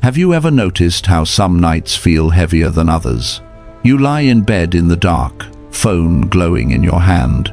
Have you ever noticed how some nights feel heavier than others? You lie in bed in the dark, phone glowing in your hand.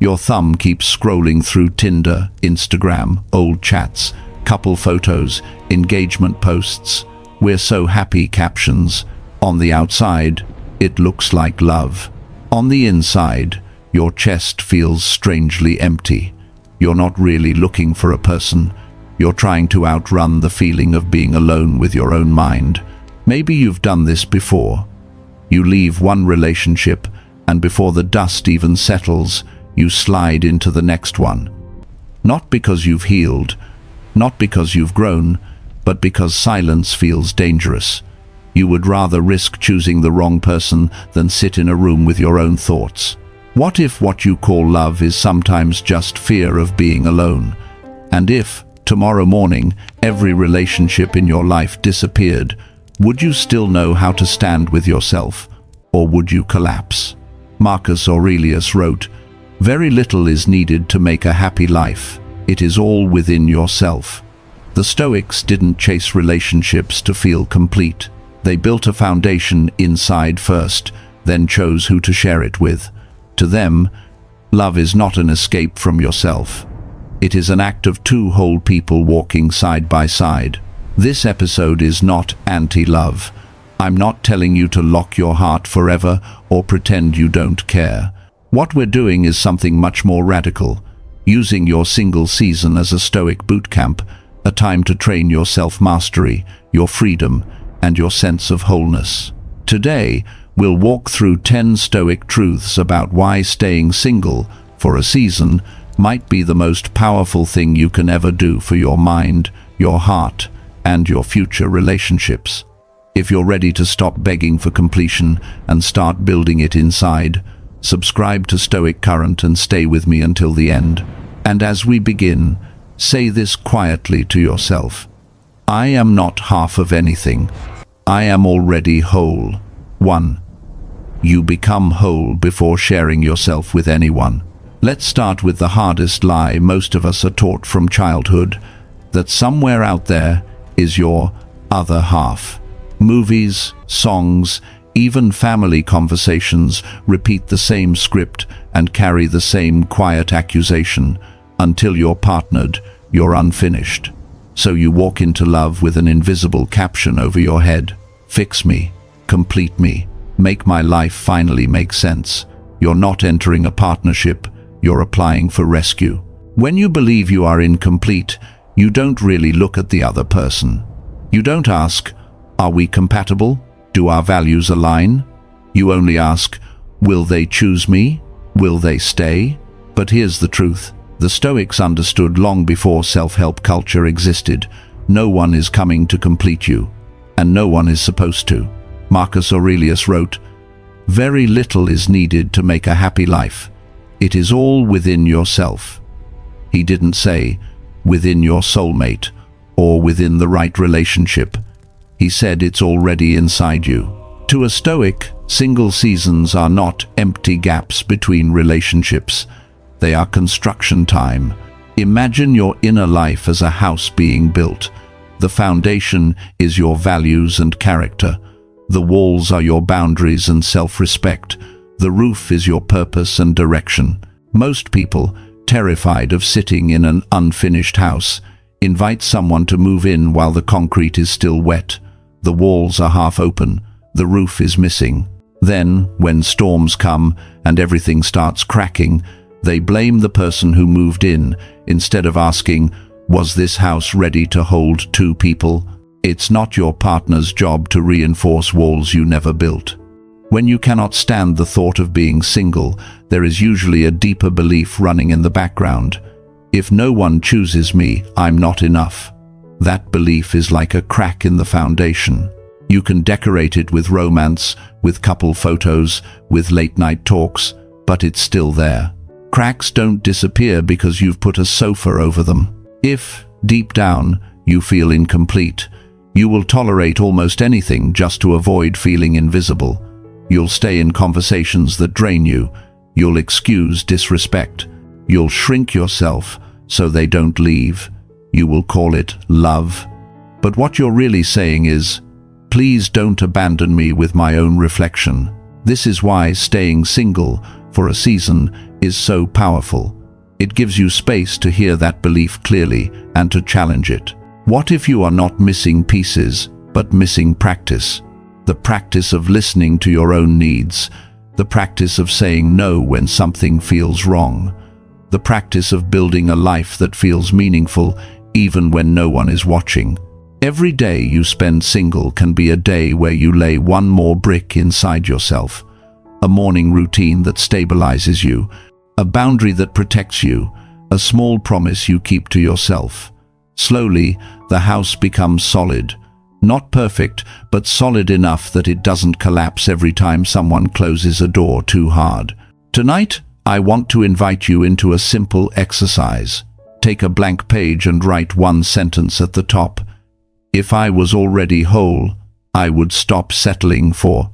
Your thumb keeps scrolling through Tinder, Instagram, old chats, couple photos, engagement posts. "We're so happy" captions. On the outside, it looks like love. On the inside, your chest feels strangely empty. You're not really looking for a person. You're trying to outrun the feeling of being alone with your own mind. Maybe you've done this before. You leave one relationship, and before the dust even settles, you slide into the next one. Not because you've healed, not because you've grown, but because silence feels dangerous. You would rather risk choosing the wrong person than sit in a room with your own thoughts. What if what you call love is sometimes just fear of being alone? And if, tomorrow morning, every relationship in your life disappeared, would you still know how to stand with yourself, or would you collapse? Marcus Aurelius wrote, "Very little is needed to make a happy life. It is all within yourself." The Stoics didn't chase relationships to feel complete. They built a foundation inside first, then chose who to share it with. To them, love is not an escape from yourself. It is an act of two whole people walking side by side. This episode is not anti-love. I'm not telling you to lock your heart forever or pretend you don't care. What we're doing is something much more radical, using your single season as a Stoic boot camp, a time to train your self-mastery, your freedom, and your sense of wholeness. Today, we'll walk through 10 Stoic truths about why staying single for a season might be the most powerful thing you can ever do for your mind, your heart, and your future relationships. If you're ready to stop begging for completion and start building it inside, subscribe to Stoic Current and stay with me until the end. And as we begin, say this quietly to yourself. I am not half of anything. I am already whole. 1. You become whole before sharing yourself with anyone. Let's start with the hardest lie most of us are taught from childhood, that somewhere out there is your other half. Movies, songs, even family conversations repeat the same script and carry the same quiet accusation. Until you're partnered, you're unfinished. So you walk into love with an invisible caption over your head. Fix me, complete me, make my life finally make sense. You're not entering a partnership, you're applying for rescue. When you believe you are incomplete, you don't really look at the other person. You don't ask, are we compatible? Do our values align? You only ask, will they choose me? Will they stay? But here's the truth. The Stoics understood long before self-help culture existed. No one is coming to complete you, and no one is supposed to. Marcus Aurelius wrote, "Very little is needed to make a happy life. It is all within yourself." He didn't say, within your soulmate, or within the right relationship. He said it's already inside you. To a Stoic, single seasons are not empty gaps between relationships. They are construction time. Imagine your inner life as a house being built. The foundation is your values and character. The walls are your boundaries and self-respect. The roof is your purpose and direction. Most people, terrified of sitting in an unfinished house, invite someone to move in while the concrete is still wet. The walls are half open. The roof is missing. Then, when storms come and everything starts cracking, they blame the person who moved in, instead of asking, was this house ready to hold two people? It's not your partner's job to reinforce walls you never built. When you cannot stand the thought of being single, there is usually a deeper belief running in the background. If no one chooses me, I'm not enough. That belief is like a crack in the foundation. You can decorate it with romance, with couple photos, with late-night talks, but it's still there. Cracks don't disappear because you've put a sofa over them. If, deep down, you feel incomplete, you will tolerate almost anything just to avoid feeling invisible. You'll stay in conversations that drain you. You'll excuse disrespect. You'll shrink yourself so they don't leave. You will call it love. But what you're really saying is, please don't abandon me with my own reflection. This is why staying single for a season is so powerful. It gives you space to hear that belief clearly and to challenge it. What if you are not missing pieces, but missing practice? The practice of listening to your own needs, the practice of saying no when something feels wrong, the practice of building a life that feels meaningful even when no one is watching. Every day you spend single can be a day where you lay one more brick inside yourself, a morning routine that stabilizes you, a boundary that protects you, a small promise you keep to yourself. Slowly, the house becomes solid. Not perfect, but solid enough that it doesn't collapse every time someone closes a door too hard. Tonight, I want to invite you into a simple exercise. Take a blank page and write one sentence at the top. If I was already whole, I would stop settling for.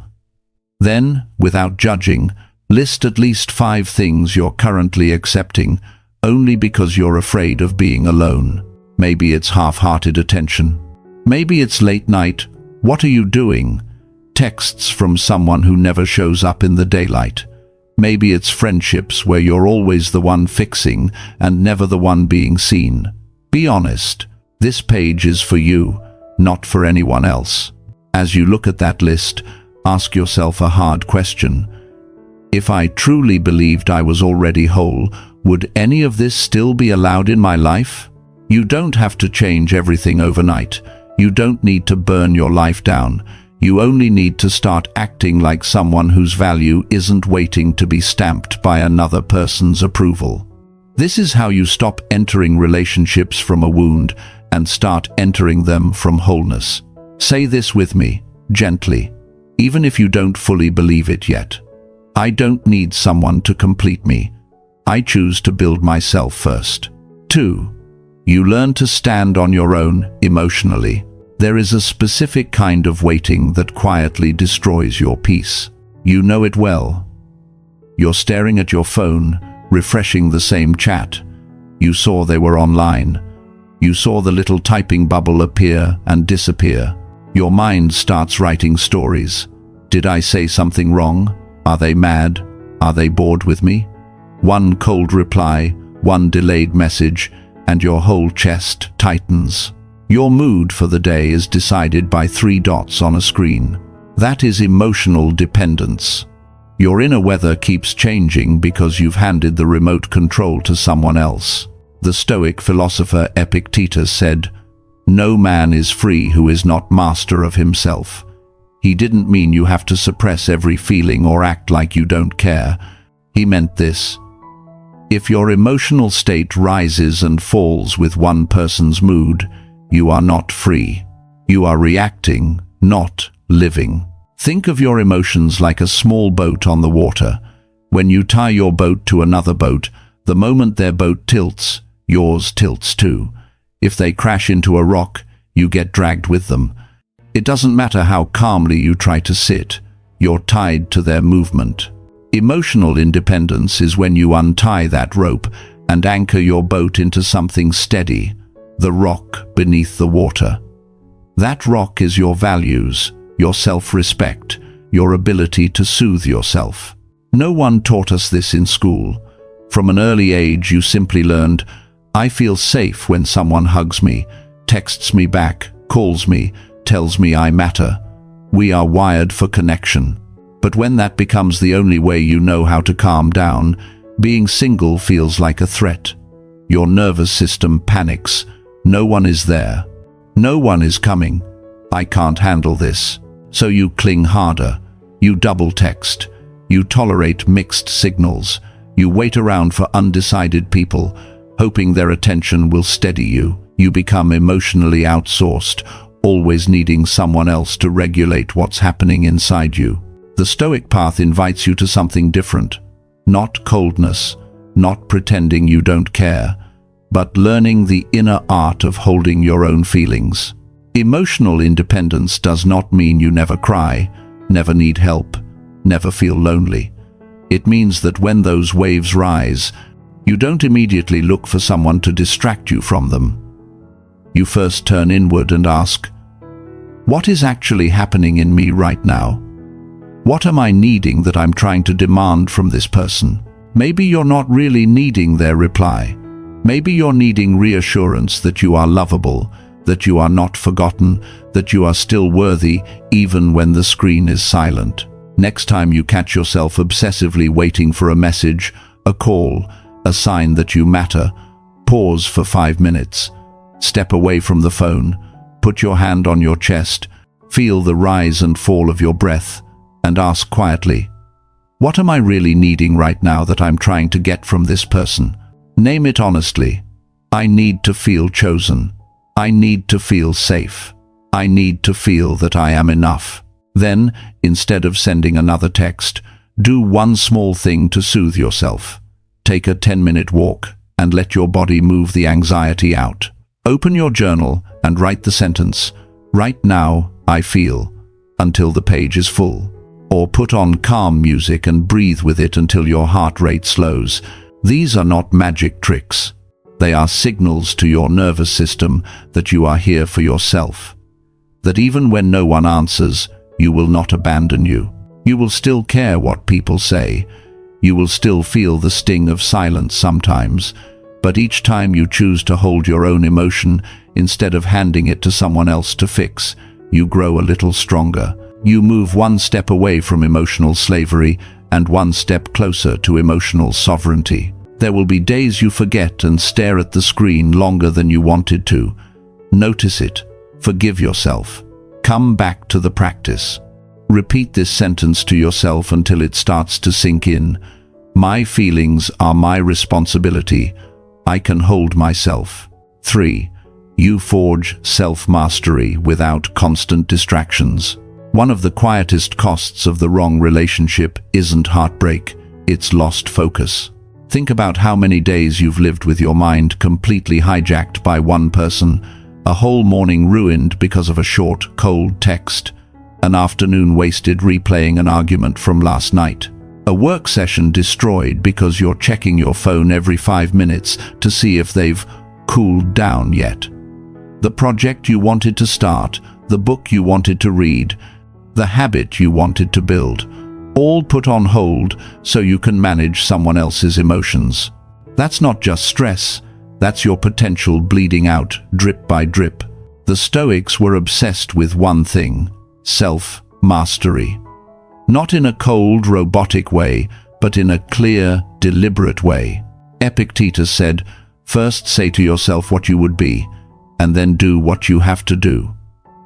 Then, without judging, list at least 5 things you're currently accepting, only because you're afraid of being alone. Maybe it's half-hearted attention. Maybe it's late night, "What are you doing?" texts from someone who never shows up in the daylight. Maybe it's friendships where you're always the one fixing and never the one being seen. Be honest. This page is for you, not for anyone else. As you look at that list, ask yourself a hard question. If I truly believed I was already whole, would any of this still be allowed in my life? You don't have to change everything overnight. You don't need to burn your life down. You only need to start acting like someone whose value isn't waiting to be stamped by another person's approval. This is how you stop entering relationships from a wound and start entering them from wholeness. Say this with me, gently, even if you don't fully believe it yet. I don't need someone to complete me. I choose to build myself first. 2. You learn to stand on your own emotionally. There is a specific kind of waiting that quietly destroys your peace. You know it well. You're staring at your phone, refreshing the same chat. You saw they were online. You saw the little typing bubble appear and disappear. Your mind starts writing stories. Did I say something wrong? Are they mad? Are they bored with me? One cold reply, one delayed message, and your whole chest tightens. Your mood for the day is decided by 3 dots on a screen. That is emotional dependence. Your inner weather keeps changing because you've handed the remote control to someone else. The Stoic philosopher Epictetus said, "No man is free who is not master of himself." He didn't mean you have to suppress every feeling or act like you don't care. He meant this: if your emotional state rises and falls with one person's mood, you are not free. You are reacting, not living. Think of your emotions like a small boat on the water. When you tie your boat to another boat, the moment their boat tilts, yours tilts too. If they crash into a rock, you get dragged with them. It doesn't matter how calmly you try to sit, you're tied to their movement. Emotional independence is when you untie that rope and anchor your boat into something steady, the rock beneath the water. That rock is your values, your self-respect, your ability to soothe yourself. No one taught us this in school. From an early age, you simply learned, I feel safe when someone hugs me, texts me back, calls me, tells me I matter. We are wired for connection. But when that becomes the only way you know how to calm down, being single feels like a threat. Your nervous system panics. No one is there. No one is coming. I can't handle this. So you cling harder. You double text. You tolerate mixed signals. You wait around for undecided people, hoping their attention will steady you. You become emotionally outsourced, always needing someone else to regulate what's happening inside you. The Stoic path invites you to something different. Not coldness, not pretending you don't care, but learning the inner art of holding your own feelings. Emotional independence does not mean you never cry, never need help, never feel lonely. It means that when those waves rise, you don't immediately look for someone to distract you from them. You first turn inward and ask, what is actually happening in me right now? What am I needing that I'm trying to demand from this person? Maybe you're not really needing their reply. Maybe you're needing reassurance that you are lovable, that you are not forgotten, that you are still worthy even when the screen is silent. Next time you catch yourself obsessively waiting for a message, a call, a sign that you matter, pause for 5 minutes. Step away from the phone, put your hand on your chest, feel the rise and fall of your breath, and ask quietly, what am I really needing right now that I'm trying to get from this person? Name it honestly. I need to feel chosen. I need to feel safe. I need to feel that I am enough. Then, instead of sending another text, do one small thing to soothe yourself. Take a 10-minute walk and let your body move the anxiety out. Open your journal and write the sentence, "Right now, I feel," until the page is full. Or put on calm music and breathe with it until your heart rate slows. These are not magic tricks. They are signals to your nervous system that you are here for yourself. That even when no one answers, you will not abandon you. You will still care what people say. You will still feel the sting of silence sometimes. But each time you choose to hold your own emotion instead of handing it to someone else to fix, you grow a little stronger. You move one step away from emotional slavery and one step closer to emotional sovereignty. There will be days you forget and stare at the screen longer than you wanted to. Notice it. Forgive yourself. Come back to the practice. Repeat this sentence to yourself until it starts to sink in. My feelings are my responsibility. I can hold myself. 3. You forge self-mastery without constant distractions. One of the quietest costs of the wrong relationship isn't heartbreak, it's lost focus. Think about how many days you've lived with your mind completely hijacked by one person, a whole morning ruined because of a short, cold text, an afternoon wasted replaying an argument from last night, a work session destroyed because you're checking your phone every 5 minutes to see if they've cooled down yet. The project you wanted to start, the book you wanted to read, the habit you wanted to build, all put on hold so you can manage someone else's emotions. That's not just stress, that's your potential bleeding out drip by drip. The Stoics were obsessed with one thing: self-mastery. Not in a cold, robotic way, but in a clear, deliberate way. Epictetus said, first say to yourself what you would be, and then do what you have to do.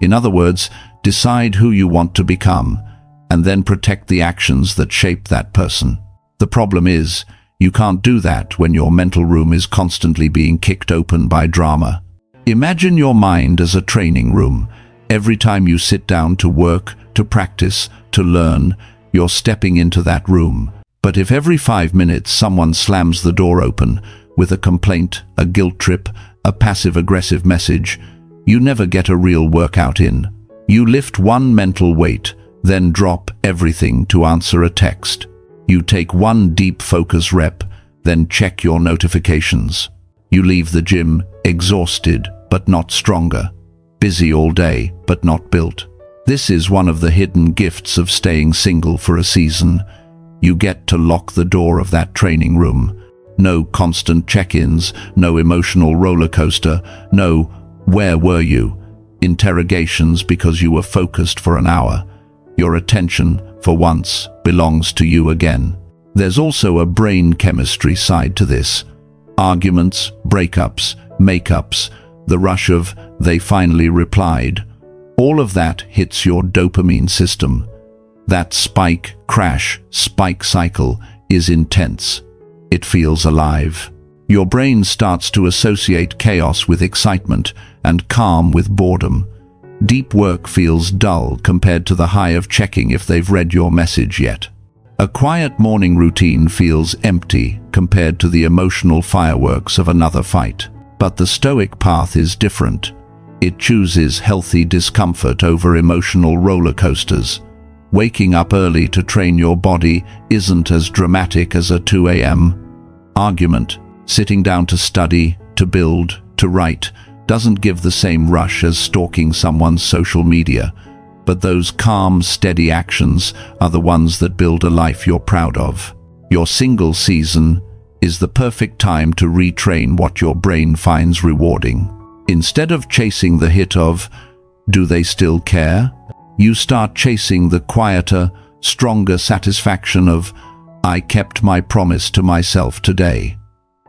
In other words, decide who you want to become, and then protect the actions that shape that person. The problem is, you can't do that when your mental room is constantly being kicked open by drama. Imagine your mind as a training room. Every time you sit down to work, to practice, to learn, you're stepping into that room. But if every 5 minutes someone slams the door open with a complaint, a guilt trip, a passive-aggressive message, you never get a real workout in. You lift one mental weight, then drop everything to answer a text. You take one deep focus rep, then check your notifications. You leave the gym exhausted but not stronger, busy all day but not built. This is one of the hidden gifts of staying single for a season. You get to lock the door of that training room. No constant check-ins, no emotional roller coaster, no "where were you?" interrogations because you were focused for an hour. Your attention, for once, belongs to you again. There's also a brain chemistry side to this. Arguments, breakups, makeups, the rush of "they finally replied." All of that hits your dopamine system. That spike, crash, spike cycle is intense. It feels alive. Your brain starts to associate chaos with excitement and calm with boredom. Deep work feels dull compared to the high of checking if they've read your message yet. A quiet morning routine feels empty compared to the emotional fireworks of another fight. But the Stoic path is different. It chooses healthy discomfort over emotional roller coasters. Waking up early to train your body isn't as dramatic as a 2 a.m. argument. Sitting down to study, to build, to write, doesn't give the same rush as stalking someone's social media, but those calm, steady actions are the ones that build a life you're proud of. Your single season is the perfect time to retrain what your brain finds rewarding. Instead of chasing the hit of, "Do they still care?" you start chasing the quieter, stronger satisfaction of, "I kept my promise to myself today."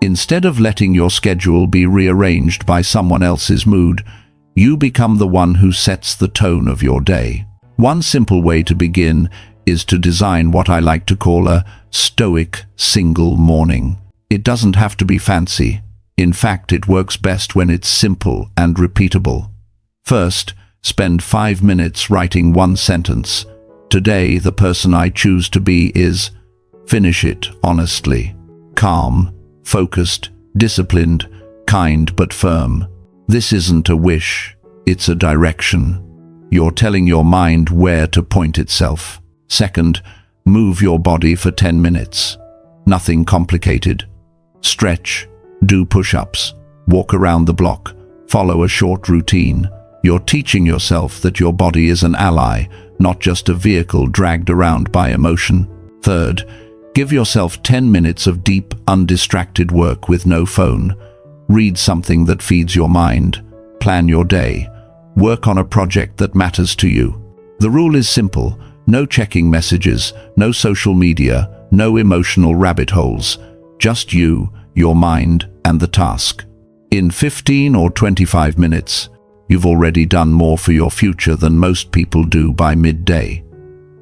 Instead of letting your schedule be rearranged by someone else's mood, you become the one who sets the tone of your day. One simple way to begin is to design what I like to call a Stoic single morning. It doesn't have to be fancy. In fact, it works best when it's simple and repeatable. First, spend 5 minutes writing one sentence. Today, the person I choose to be is. Finish it honestly. Calm, focused, disciplined, kind but firm. This isn't a wish, it's a direction. You're telling your mind where to point itself. Second, move your body for 10 minutes. Nothing complicated. Stretch, do push-ups, walk around the block, follow a short routine. You're teaching yourself that your body is an ally, not just a vehicle dragged around by emotion. Third, give yourself 10 minutes of deep, undistracted work with no phone. Read something that feeds your mind. Plan your day. Work on a project that matters to you. The rule is simple. No checking messages, no social media, no emotional rabbit holes. Just you, your mind, and the task. In 15 or 25 minutes, you've already done more for your future than most people do by midday.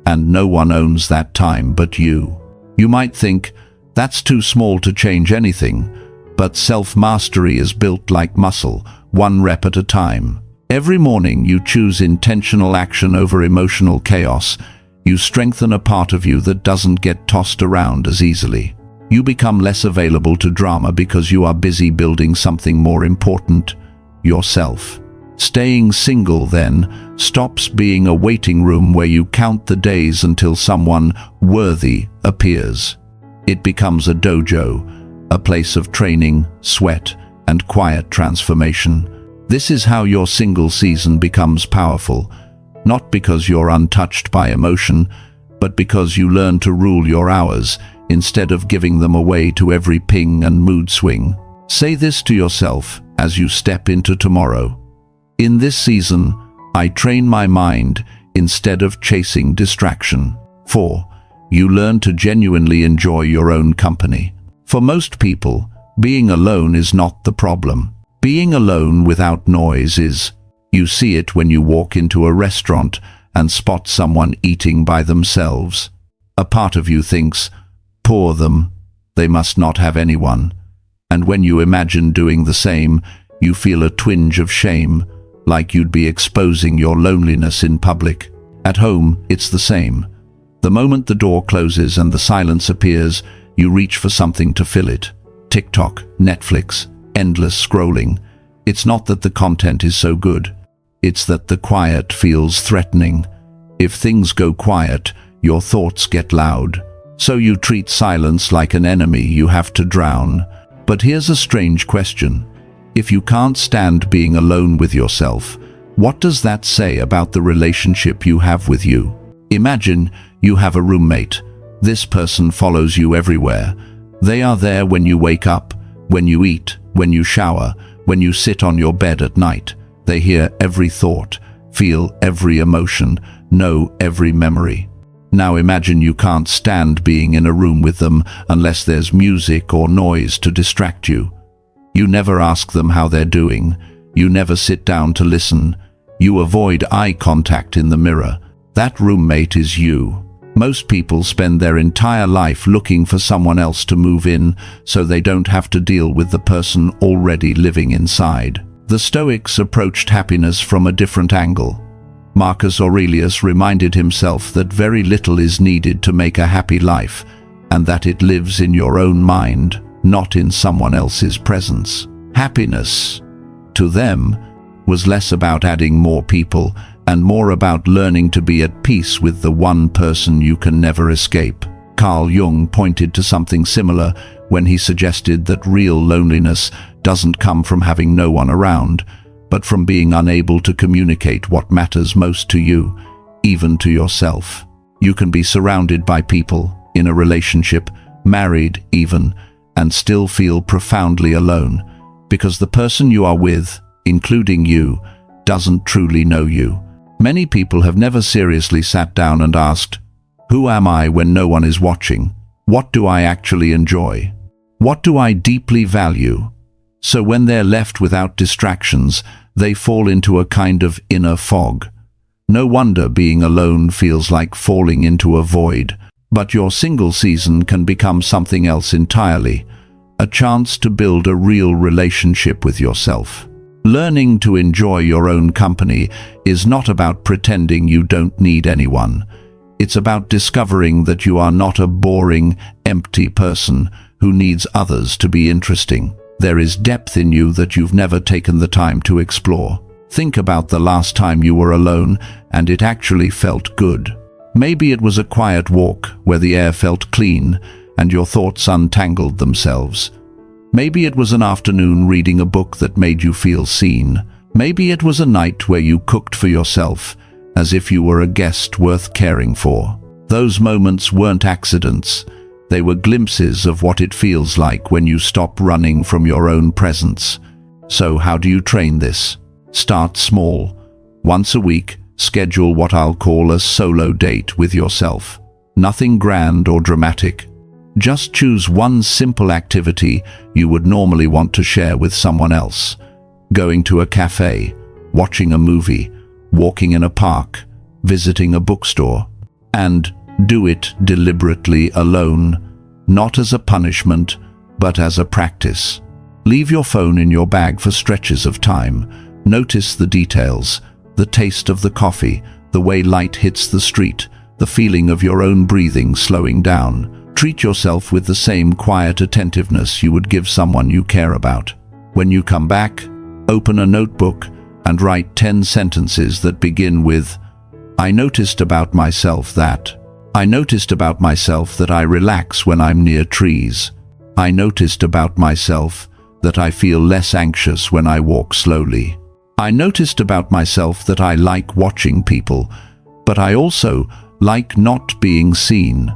And no one owns that time but you. You might think, that's too small to change anything, but self-mastery is built like muscle, one rep at a time. Every morning you choose intentional action over emotional chaos. You strengthen a part of you that doesn't get tossed around as easily. You become less available to drama because you are busy building something more important, yourself. Staying single, then, stops being a waiting room where you count the days until someone worthy appears. It becomes a dojo, a place of training, sweat, and quiet transformation. This is how your single season becomes powerful, not because you're untouched by emotion, but because you learn to rule your hours instead of giving them away to every ping and mood swing. Say this to yourself as you step into tomorrow. In this season, I train my mind instead of chasing distraction. 4. You learn to genuinely enjoy your own company. For most people, being alone is not the problem. Being alone without noise is. You see it when you walk into a restaurant and spot someone eating by themselves. A part of you thinks, poor them, they must not have anyone. And when you imagine doing the same, you feel a twinge of shame, like you'd be exposing your loneliness in public. At home, it's the same. The moment the door closes and the silence appears, you reach for something to fill it. TikTok, Netflix, endless scrolling. It's not that the content is so good. It's that the quiet feels threatening. If things go quiet, your thoughts get loud. So you treat silence like an enemy you have to drown. But here's a strange question. If you can't stand being alone with yourself, what does that say about the relationship you have with you? Imagine you have a roommate. This person follows you everywhere. They are there when you wake up, when you eat, when you shower, when you sit on your bed at night. They hear every thought, feel every emotion, know every memory. Now imagine you can't stand being in a room with them unless there's music or noise to distract you. You never ask them how they're doing. You never sit down to listen. You avoid eye contact in the mirror. That roommate is you. Most people spend their entire life looking for someone else to move in so they don't have to deal with the person already living inside. The Stoics approached happiness from a different angle. Marcus Aurelius reminded himself that very little is needed to make a happy life, and that it lives in your own mind, not in someone else's presence. Happiness, to them, was less about adding more people and more about learning to be at peace with the one person you can never escape. Carl Jung pointed to something similar when he suggested that real loneliness doesn't come from having no one around, but from being unable to communicate what matters most to you, even to yourself. You can be surrounded by people, in a relationship, married even, and still feel profoundly alone, because the person you are with, including you, doesn't truly know you. Many people have never seriously sat down and asked, who am I when no one is watching? What do I actually enjoy? What do I deeply value? So when they're left without distractions, they fall into a kind of inner fog. No wonder being alone feels like falling into a void. But your single season can become something else entirely, a chance to build a real relationship with yourself. Learning to enjoy your own company is not about pretending you don't need anyone. It's about discovering that you are not a boring, empty person who needs others to be interesting. There is depth in you that you've never taken the time to explore. Think about the last time you were alone and it actually felt good. Maybe it was a quiet walk where the air felt clean and your thoughts untangled themselves. Maybe it was an afternoon reading a book that made you feel seen. Maybe it was a night where you cooked for yourself, as if you were a guest worth caring for. Those moments weren't accidents. They were glimpses of what it feels like when you stop running from your own presence. So how do you train this? Start small. Once a week, schedule what I'll call a solo date with yourself. Nothing grand or dramatic. Just choose one simple activity you would normally want to share with someone else. Going to a cafe, watching a movie, walking in a park, visiting a bookstore. And do it deliberately alone, not as a punishment, but as a practice. Leave your phone in your bag for stretches of time. Notice the details, the taste of the coffee, the way light hits the street, the feeling of your own breathing slowing down. Treat yourself with the same quiet attentiveness you would give someone you care about. When you come back, open a notebook and write 10 sentences that begin with, I noticed about myself that. I noticed about myself that I relax when I'm near trees. I noticed about myself that I feel less anxious when I walk slowly. I noticed about myself that I like watching people, but I also like not being seen.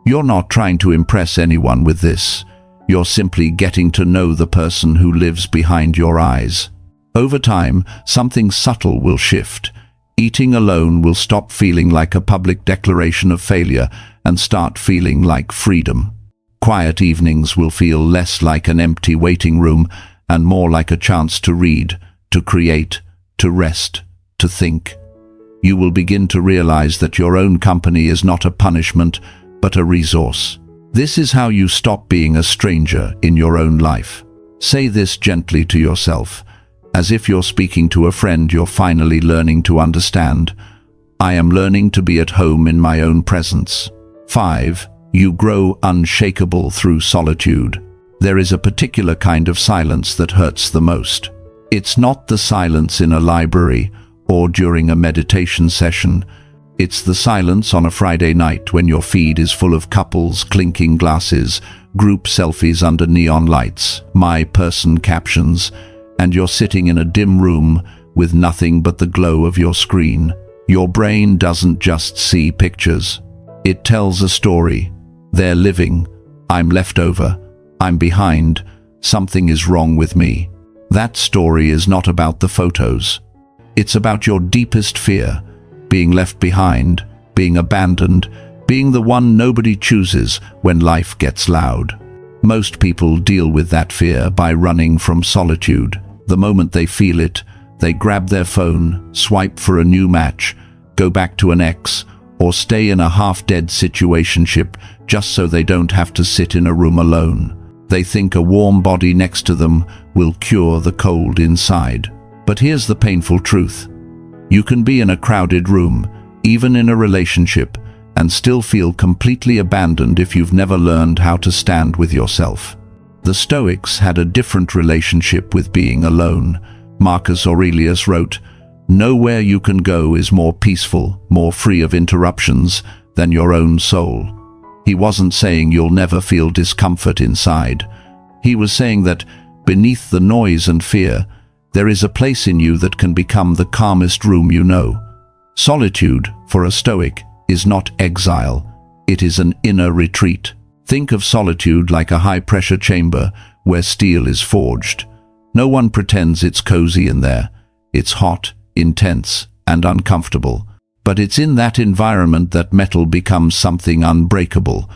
You're not trying to impress anyone with this. You're simply getting to know the person who lives behind your eyes. Over time, something subtle will shift. Eating alone will stop feeling like a public declaration of failure and start feeling like freedom. Quiet evenings will feel less like an empty waiting room and more like a chance to read, to create, to rest, to think. You will begin to realize that your own company is not a punishment, but a resource. This is how you stop being a stranger in your own life. Say this gently to yourself, as if you're speaking to a friend you're finally learning to understand. I am learning to be at home in my own presence. 5. You grow unshakable through solitude. There is a particular kind of silence that hurts the most. It's not the silence in a library or during a meditation session. It's the silence on a Friday night when your feed is full of couples, clinking glasses, group selfies under neon lights, my person captions, and you're sitting in a dim room with nothing but the glow of your screen. Your brain doesn't just see pictures. It tells a story. They're living. I'm left over. I'm behind. Something is wrong with me. That story is not about the photos. It's about your deepest fear. Being left behind, being abandoned, being the one nobody chooses when life gets loud. Most people deal with that fear by running from solitude. The moment they feel it, they grab their phone, swipe for a new match, go back to an ex, or stay in a half-dead situationship just so they don't have to sit in a room alone. They think a warm body next to them will cure the cold inside. But here's the painful truth. You can be in a crowded room, even in a relationship, and still feel completely abandoned if you've never learned how to stand with yourself. The Stoics had a different relationship with being alone. Marcus Aurelius wrote, "Nowhere you can go is more peaceful, more free of interruptions than your own soul." He wasn't saying you'll never feel discomfort inside. He was saying that beneath the noise and fear, There is a place in you that can become the calmest room you know. Solitude, for a Stoic, is not exile. It is an inner retreat. Think of solitude like a high-pressure chamber where steel is forged. No one pretends it's cozy in there. It's hot, intense, and uncomfortable. But it's in that environment that metal becomes something unbreakable.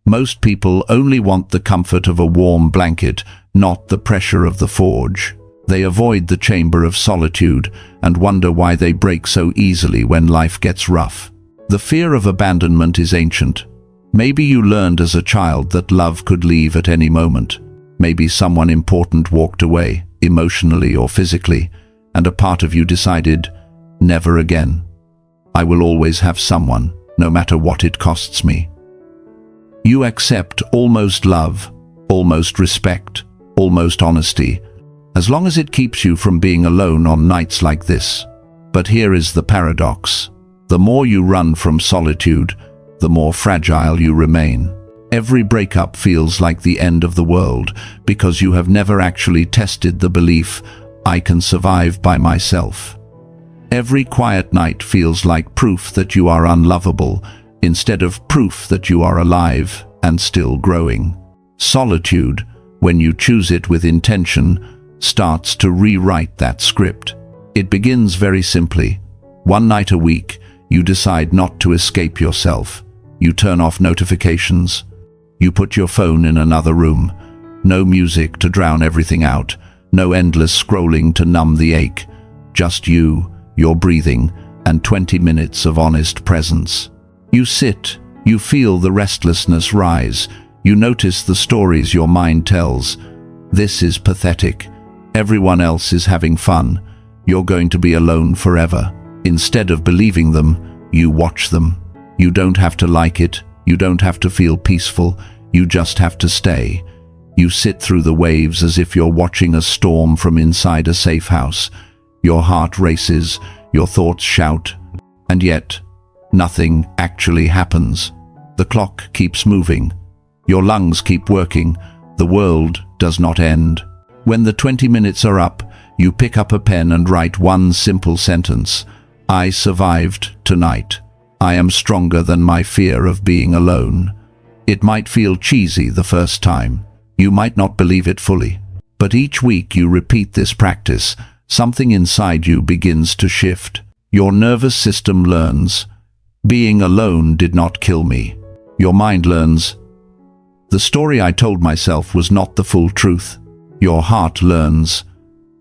Most people only want the comfort of a warm blanket, not the pressure of the forge. They avoid the chamber of solitude and wonder why they break so easily when life gets rough. The fear of abandonment is ancient. Maybe you learned as a child that love could leave at any moment. Maybe someone important walked away, emotionally or physically, and a part of you decided, never again. I will always have someone, no matter what it costs me. You accept almost love, almost respect, almost honesty, as long as it keeps you from being alone on nights like this. But here is the paradox. The more you run from solitude, the more fragile you remain. Every breakup feels like the end of the world because you have never actually tested the belief, I can survive by myself. Every quiet night feels like proof that you are unlovable instead of proof that you are alive and still growing. Solitude, when you choose it with intention, starts to rewrite that script. It begins very simply. One night a week, you decide not to escape yourself. You turn off notifications. You put your phone in another room. No music to drown everything out. No endless scrolling to numb the ache. Just you, your breathing, and 20 minutes of honest presence. You sit. You feel the restlessness rise. You notice the stories your mind tells. This is pathetic. Everyone else is having fun. You're going to be alone forever. Instead of believing them, you watch them. You don't have to like it. You don't have to feel peaceful. You just have to stay. You sit through the waves as if you're watching a storm from inside a safe house. Your heart races. Your thoughts shout. And yet, nothing actually happens. The clock keeps moving. Your lungs keep working. The world does not end. When the 20 minutes are up, you pick up a pen and write one simple sentence. I survived tonight. I am stronger than my fear of being alone. It might feel cheesy the first time. You might not believe it fully. But each week you repeat this practice, something inside you begins to shift. Your nervous system learns, being alone did not kill me. Your mind learns, the story I told myself was not the full truth. Your heart learns,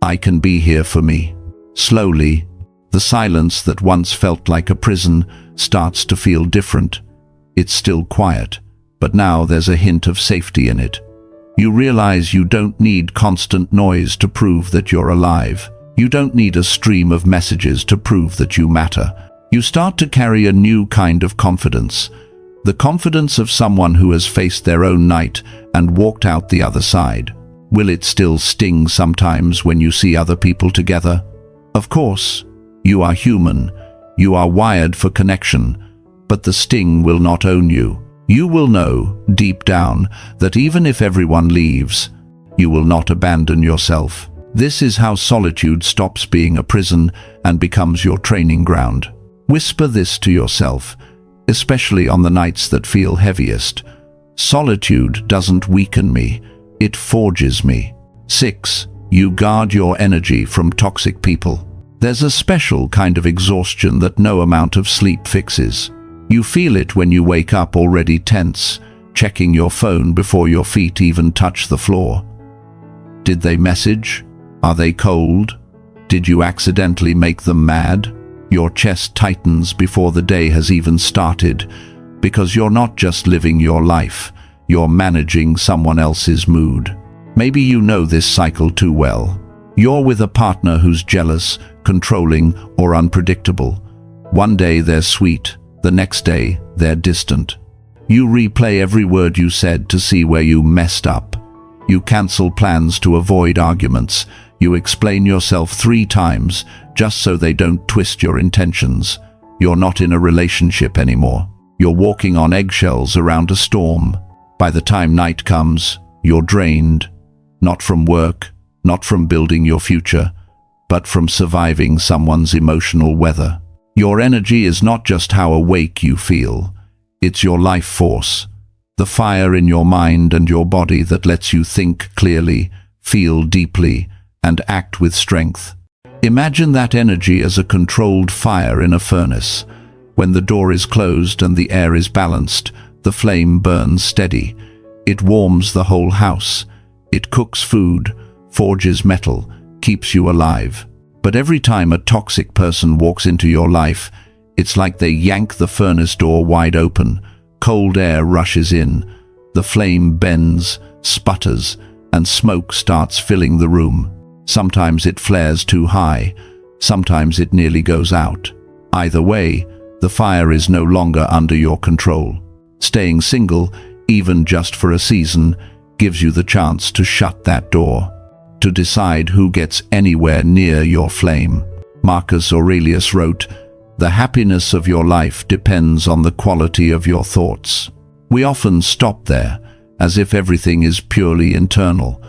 I can be here for me. Slowly, the silence that once felt like a prison starts to feel different. It's still quiet, but now there's a hint of safety in it. You realize you don't need constant noise to prove that you're alive. You don't need a stream of messages to prove that you matter. You start to carry a new kind of confidence. The confidence of someone who has faced their own night and walked out the other side. Will it still sting sometimes when you see other people together? Of course, you are human. You are wired for connection, but the sting will not own you. You will know, deep down, that even if everyone leaves, you will not abandon yourself. This is how solitude stops being a prison and becomes your training ground. Whisper this to yourself, especially on the nights that feel heaviest. Solitude doesn't weaken me. It forges me. 6. You guard your energy from toxic people. There's a special kind of exhaustion that no amount of sleep fixes. You feel it when you wake up already tense, checking your phone before your feet even touch the floor. Did they message? Are they cold? Did you accidentally make them mad? Your chest tightens before the day has even started, because you're not just living your life. You're managing someone else's mood. Maybe you know this cycle too well. You're with a partner who's jealous, controlling, or unpredictable. One day they're sweet, the next day they're distant. You replay every word you said to see where you messed up. You cancel plans to avoid arguments. You explain yourself 3 times just so they don't twist your intentions. You're not in a relationship anymore. You're walking on eggshells around a storm. By the time night comes, you're drained. Not from work, not from building your future, but from surviving someone's emotional weather. Your energy is not just how awake you feel, it's your life force, the fire in your mind and your body that lets you think clearly, feel deeply, and act with strength. Imagine that energy as a controlled fire in a furnace. When the door is closed and the air is balanced, the flame burns steady. It warms the whole house. It cooks food, forges metal, keeps you alive. But every time a toxic person walks into your life, it's like they yank the furnace door wide open. Cold air rushes in. The flame bends, sputters, and smoke starts filling the room. Sometimes it flares too high. Sometimes it nearly goes out. Either way, the fire is no longer under your control. Staying single, even just for a season, gives you the chance to shut that door, to decide who gets anywhere near your flame. Marcus Aurelius wrote, "The happiness of your life depends on the quality of your thoughts." We often stop there, as if everything is purely internal.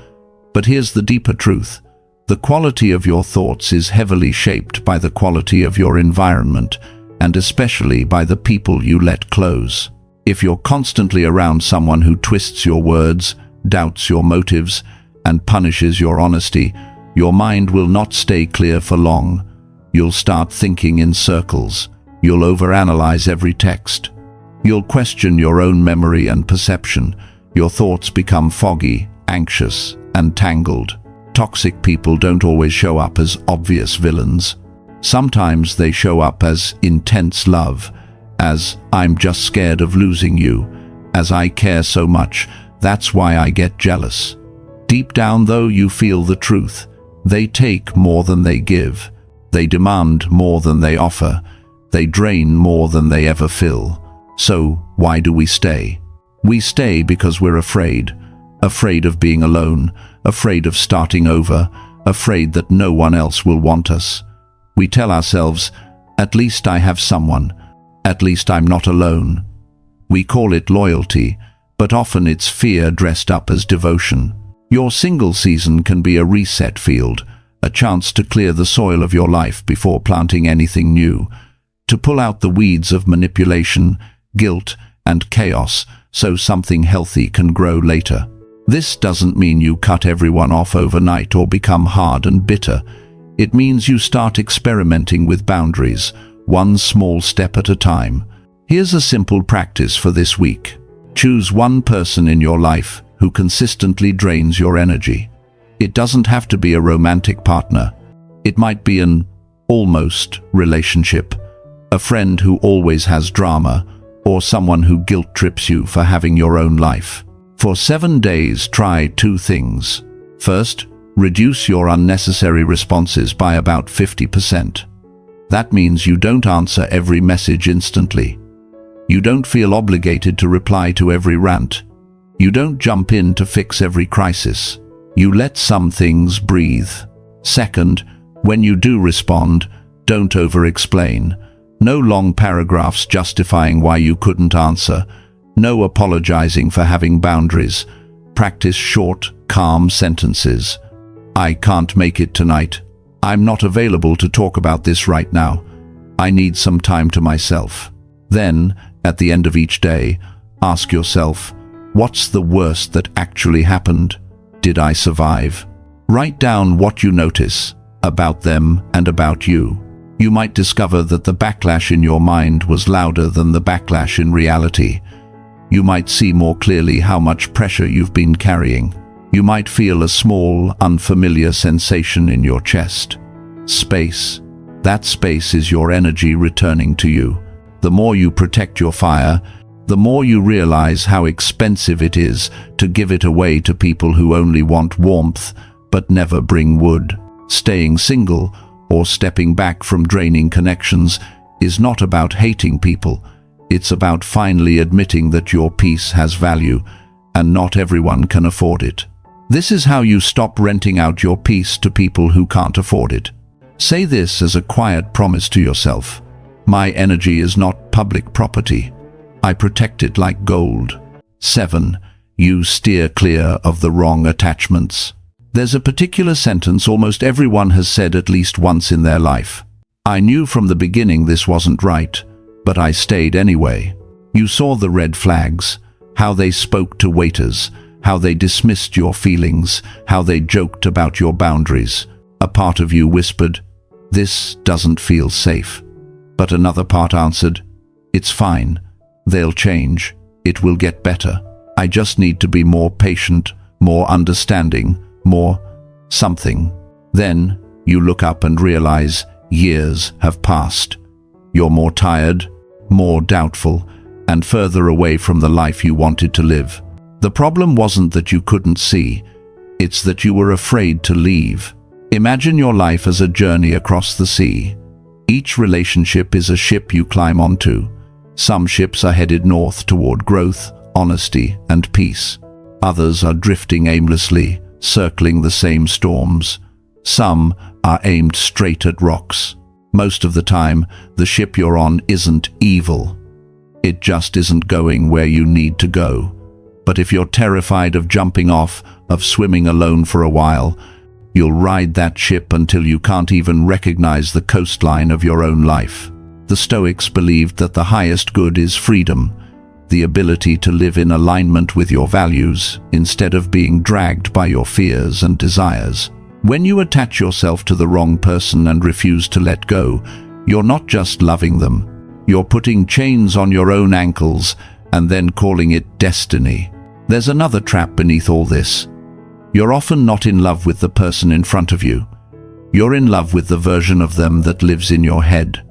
But here's the deeper truth. The quality of your thoughts is heavily shaped by the quality of your environment, and especially by the people you let close. If you're constantly around someone who twists your words, doubts your motives, and punishes your honesty, your mind will not stay clear for long. You'll start thinking in circles. You'll overanalyze every text. You'll question your own memory and perception. Your thoughts become foggy, anxious, and tangled. Toxic people don't always show up as obvious villains. Sometimes they show up as intense love, as "I'm just scared of losing you," as "I care so much, that's why I get jealous." Deep down, though, you feel the truth. They take more than they give. They demand more than they offer. They drain more than they ever fill. So, why do we stay? We stay because we're afraid. Afraid of being alone. Afraid of starting over. Afraid that no one else will want us. We tell ourselves, "At least I have someone. At least I'm not alone." We call it loyalty, but often it's fear dressed up as devotion. Your single season can be a reset field, a chance to clear the soil of your life before planting anything new, to pull out the weeds of manipulation, guilt, and chaos so something healthy can grow later. This doesn't mean you cut everyone off overnight or become hard and bitter. It means you start experimenting with boundaries, one small step at a time. Here's a simple practice for this week. Choose one person in your life who consistently drains your energy. It doesn't have to be a romantic partner. It might be an almost relationship, a friend who always has drama, or someone who guilt trips you for having your own life. For 7 days, try 2 things. First, reduce your unnecessary responses by about 50%. That means you don't answer every message instantly. You don't feel obligated to reply to every rant. You don't jump in to fix every crisis. You let some things breathe. Second, when you do respond, don't over-explain. No long paragraphs justifying why you couldn't answer. No apologizing for having boundaries. Practice short, calm sentences. "I can't make it tonight. I'm not available to talk about this right now. I need some time to myself." Then, at the end of each day, ask yourself, what's the worst that actually happened? Did I survive? Write down what you notice about them and about you. You might discover that the backlash in your mind was louder than the backlash in reality. You might see more clearly how much pressure you've been carrying. You might feel a small, unfamiliar sensation in your chest. Space. That space is your energy returning to you. The more you protect your fire, the more you realize how expensive it is to give it away to people who only want warmth but never bring wood. Staying single or stepping back from draining connections is not about hating people. It's about finally admitting that your peace has value, and not everyone can afford it. This is how you stop renting out your peace to people who can't afford it. Say this as a quiet promise to yourself. My energy is not public property. I protect it like gold. 7. You steer clear of the wrong attachments. There's a particular sentence almost everyone has said at least once in their life. I knew from the beginning this wasn't right, but I stayed anyway. You saw the red flags, how they spoke to waiters, how they dismissed your feelings, how they joked about your boundaries. A part of you whispered, "This doesn't feel safe." But another part answered, "It's fine. They'll change. It will get better. I just need to be more patient, more understanding, more something." Then you look up and realize years have passed. You're more tired, more doubtful, and further away from the life you wanted to live. The problem wasn't that you couldn't see, it's that you were afraid to leave. Imagine your life as a journey across the sea. Each relationship is a ship you climb onto. Some ships are headed north toward growth, honesty, and peace. Others are drifting aimlessly, circling the same storms. Some are aimed straight at rocks. Most of the time, the ship you're on isn't evil. It just isn't going where you need to go. But if you're terrified of jumping off, of swimming alone for a while, you'll ride that ship until you can't even recognize the coastline of your own life. The Stoics believed that the highest good is freedom, the ability to live in alignment with your values instead of being dragged by your fears and desires. When you attach yourself to the wrong person and refuse to let go, you're not just loving them, you're putting chains on your own ankles and then calling it destiny. There's another trap beneath all this. You're often not in love with the person in front of you. You're in love with the version of them that lives in your head.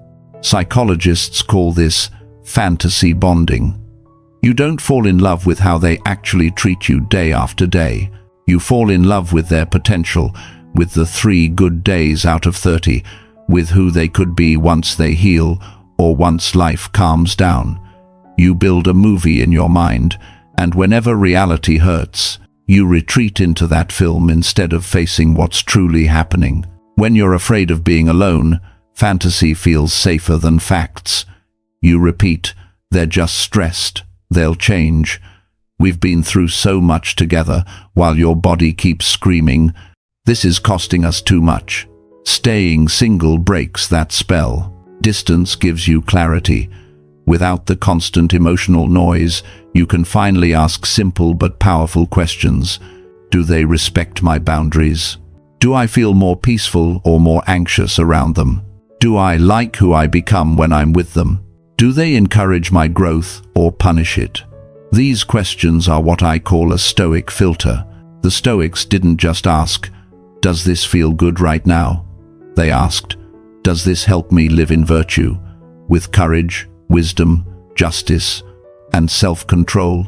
Psychologists call this fantasy bonding. You don't fall in love with how they actually treat you day after day. You fall in love with their potential, with the 3 good days out of 30, with who they could be once they heal or once life calms down. You build a movie in your mind, and whenever reality hurts, you retreat into that film instead of facing what's truly happening. When you're afraid of being alone, fantasy feels safer than facts. You repeat, "They're just stressed. They'll change. We've been through so much together," while your body keeps screaming, "This is costing us too much." Staying single breaks that spell. Distance gives you clarity. Without the constant emotional noise, you can finally ask simple but powerful questions. Do they respect my boundaries? Do I feel more peaceful or more anxious around them? Do I like who I become when I'm with them? Do they encourage my growth or punish it? These questions are what I call a Stoic filter. The Stoics didn't just ask, "Does this feel good right now?" They asked, "Does this help me live in virtue, with courage, wisdom, justice, and self-control?"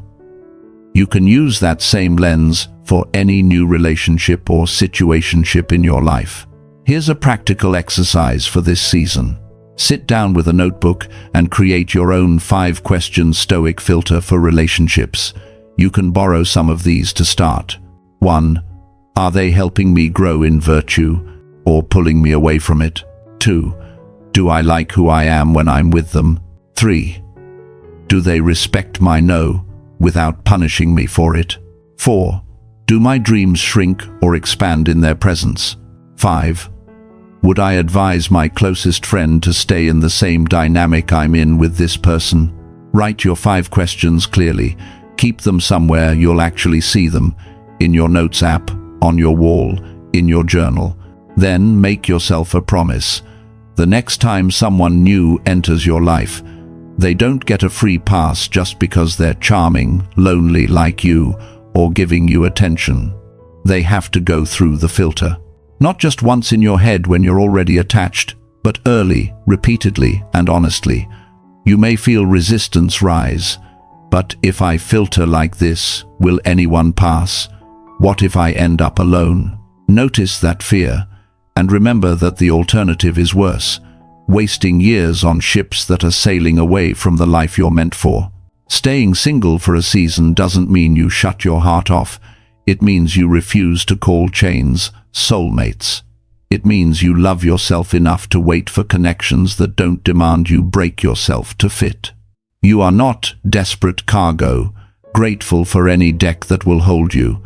You can use that same lens for any new relationship or situationship in your life. Here's a practical exercise for this season. Sit down with a notebook and create your own 5-question Stoic filter for relationships. You can borrow some of these to start. 1. Are they helping me grow in virtue or pulling me away from it? 2. Do I like who I am when I'm with them? 3. Do they respect my no without punishing me for it? 4. Do my dreams shrink or expand in their presence? 5. Would I advise my closest friend to stay in the same dynamic I'm in with this person? Write your 5 questions clearly. Keep them somewhere you'll actually see them, in your notes app, on your wall, in your journal. Then make yourself a promise. The next time someone new enters your life, they don't get a free pass just because they're charming, lonely like you, or giving you attention. They have to go through the filter. Not just once in your head when you're already attached, but early, repeatedly, and honestly. You may feel resistance rise. But if I filter like this, will anyone pass? What if I end up alone? Notice that fear, and remember that the alternative is worse. Wasting years on ships that are sailing away from the life you're meant for. Staying single for a season doesn't mean you shut your heart off. It means you refuse to call chains soulmates. It means you love yourself enough to wait for connections that don't demand you break yourself to fit. You are not desperate cargo, grateful for any deck that will hold you.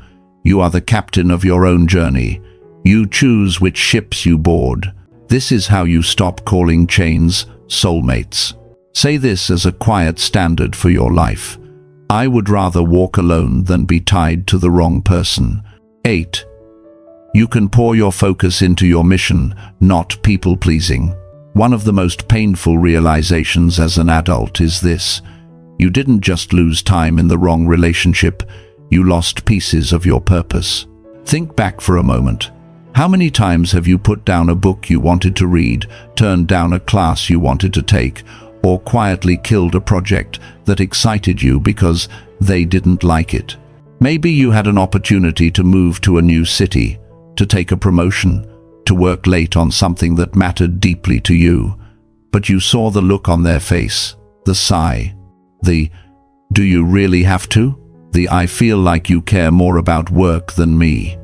You are the captain of your own journey. You choose which ships you board. This is how you stop calling chains soulmates. Say this as a quiet standard for your life. I would rather walk alone than be tied to the wrong person. 8. You can pour your focus into your mission, not people-pleasing. One of the most painful realizations as an adult is this: you didn't just lose time in the wrong relationship, you lost pieces of your purpose. Think back for a moment. How many times have you put down a book you wanted to read, turned down a class you wanted to take, or quietly killed a project that excited you because they didn't like it? Maybe you had an opportunity to move to a new city, to take a promotion, to work late on something that mattered deeply to you, but you saw the look on their face, the sigh, the "do you really have to?" the "I feel like you care more about work than me."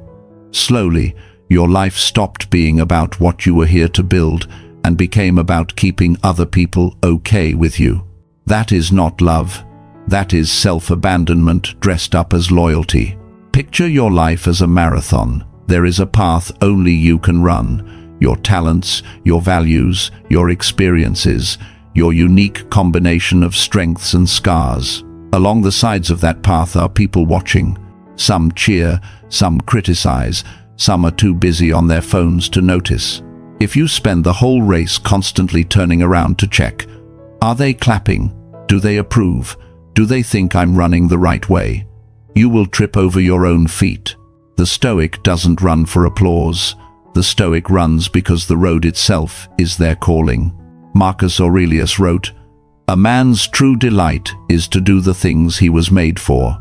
Slowly, your life stopped being about what you were here to build and became about keeping other people okay with you. That is not love. That is self-abandonment dressed up as loyalty. Picture your life as a marathon. There is a path only you can run. Your talents, your values, your experiences, your unique combination of strengths and scars. Along the sides of that path are people watching. Some cheer, some criticize, some are too busy on their phones to notice. If you spend the whole race constantly turning around to check, are they clapping? Do they approve? Do they think I'm running the right way? You will trip over your own feet. The Stoic doesn't run for applause. The Stoic runs because the road itself is their calling. Marcus Aurelius wrote, "A man's true delight is to do the things he was made for."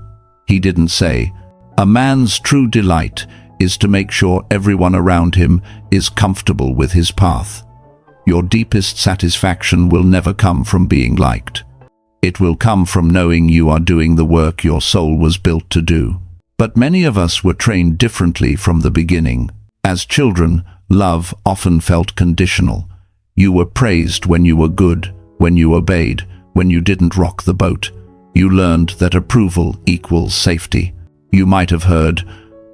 He didn't say, "A man's true delight is to make sure everyone around him is comfortable with his path." Your deepest satisfaction will never come from being liked. It will come from knowing you are doing the work your soul was built to do. But many of us were trained differently from the beginning. As children, love often felt conditional. You were praised when you were good, when you obeyed, when you didn't rock the boat. You learned that approval equals safety. You might have heard,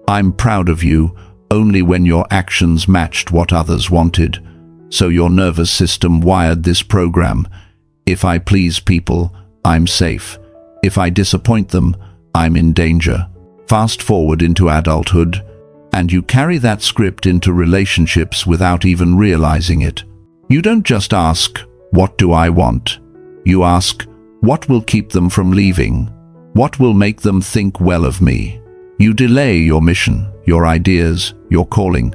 "I'm proud of you," only when your actions matched what others wanted. So your nervous system wired this program: if I please people, I'm safe. If I disappoint them, I'm in danger. Fast forward into adulthood, and you carry that script into relationships without even realizing it. You don't just ask, "What do I want?" You ask, "What will keep them from leaving? What will make them think well of me?" You delay your mission, your ideas, your calling,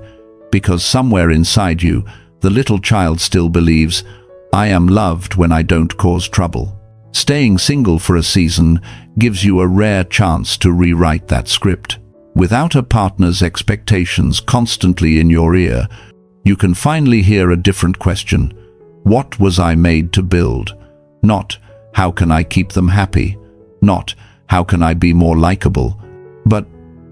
because somewhere inside you, the little child still believes, "I am loved when I don't cause trouble." Staying single for a season gives you a rare chance to rewrite that script. Without a partner's expectations constantly in your ear, you can finally hear a different question. What was I made to build? Not, how can I keep them happy? Not, how can I be more likable? But,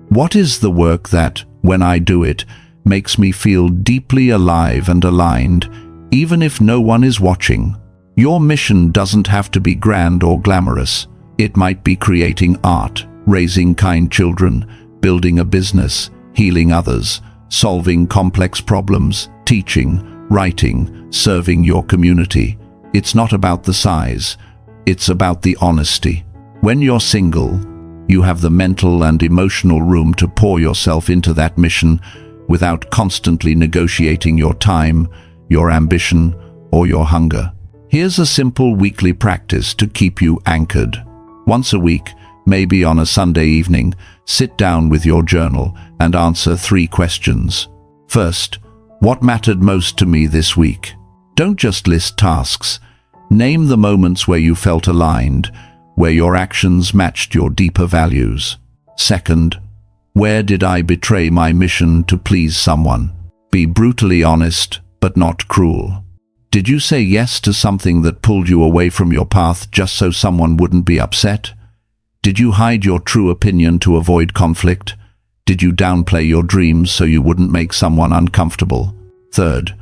what is the work that, when I do it, makes me feel deeply alive and aligned, even if no one is watching? Your mission doesn't have to be grand or glamorous. It might be creating art, raising kind children, building a business, healing others, solving complex problems, teaching, writing, serving your community. It's not about the size. It's about the honesty. When you're single, you have the mental and emotional room to pour yourself into that mission without constantly negotiating your time, your ambition, or your hunger. Here's a simple weekly practice to keep you anchored. Once a week, maybe on a Sunday evening, sit down with your journal and answer 3 questions. First, what mattered most to me this week? Don't just list tasks. Name the moments where you felt aligned, where your actions matched your deeper values. Second, where did I betray my mission to please someone? Be brutally honest, but not cruel. Did you say yes to something that pulled you away from your path just so someone wouldn't be upset? Did you hide your true opinion to avoid conflict? Did you downplay your dreams so you wouldn't make someone uncomfortable? Third,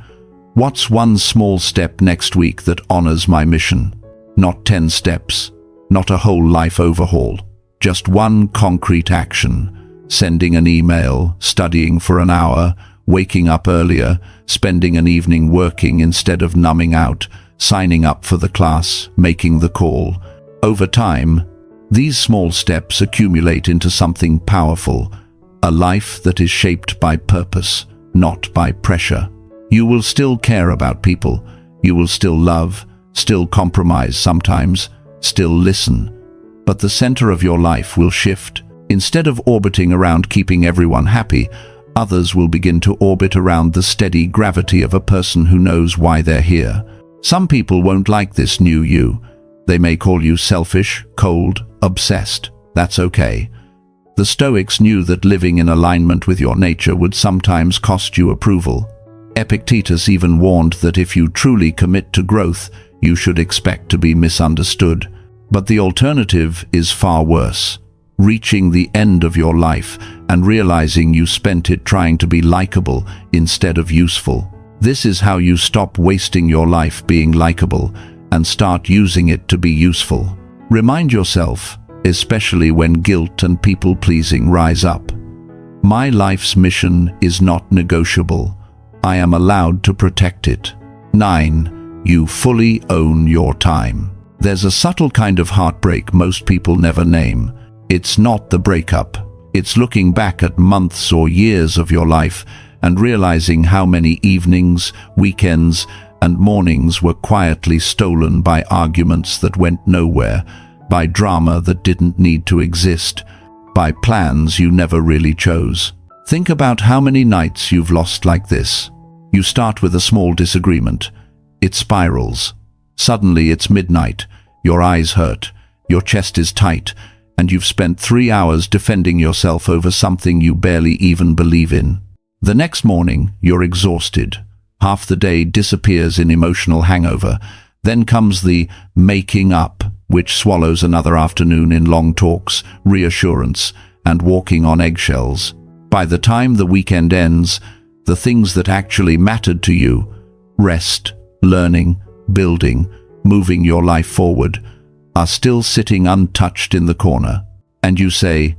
what's one small step next week that honors my mission? Not 10 steps, not a whole life overhaul, just one concrete action. Sending an email, studying for an hour, waking up earlier, spending an evening working instead of numbing out, signing up for the class, making the call. Over time, these small steps accumulate into something powerful, a life that is shaped by purpose, not by pressure. You will still care about people, you will still love, still compromise sometimes, still listen. But the center of your life will shift. Instead of orbiting around keeping everyone happy, others will begin to orbit around the steady gravity of a person who knows why they're here. Some people won't like this new you. They may call you selfish, cold, obsessed. That's okay. The Stoics knew that living in alignment with your nature would sometimes cost you approval. Epictetus even warned that if you truly commit to growth, you should expect to be misunderstood. But the alternative is far worse. Reaching the end of your life and realizing you spent it trying to be likable instead of useful. This is how you stop wasting your life being likable and start using it to be useful. Remind yourself, especially when guilt and people-pleasing rise up, my life's mission is not negotiable. I am allowed to protect it. 9. You fully own your time. There's a subtle kind of heartbreak most people never name. It's not the breakup. It's looking back at months or years of your life and realizing how many evenings, weekends, and mornings were quietly stolen by arguments that went nowhere, by drama that didn't need to exist, by plans you never really chose. Think about how many nights you've lost like this. You start with a small disagreement. It spirals. Suddenly it's midnight. Your eyes hurt. Your chest is tight. And you've spent 3 hours defending yourself over something you barely even believe in. The next morning, you're exhausted. Half the day disappears in emotional hangover. Then comes the making up, which swallows another afternoon in long talks, reassurance, and walking on eggshells. By the time the weekend ends, the things that actually mattered to you, rest, learning, building, moving your life forward, are still sitting untouched in the corner. And you say,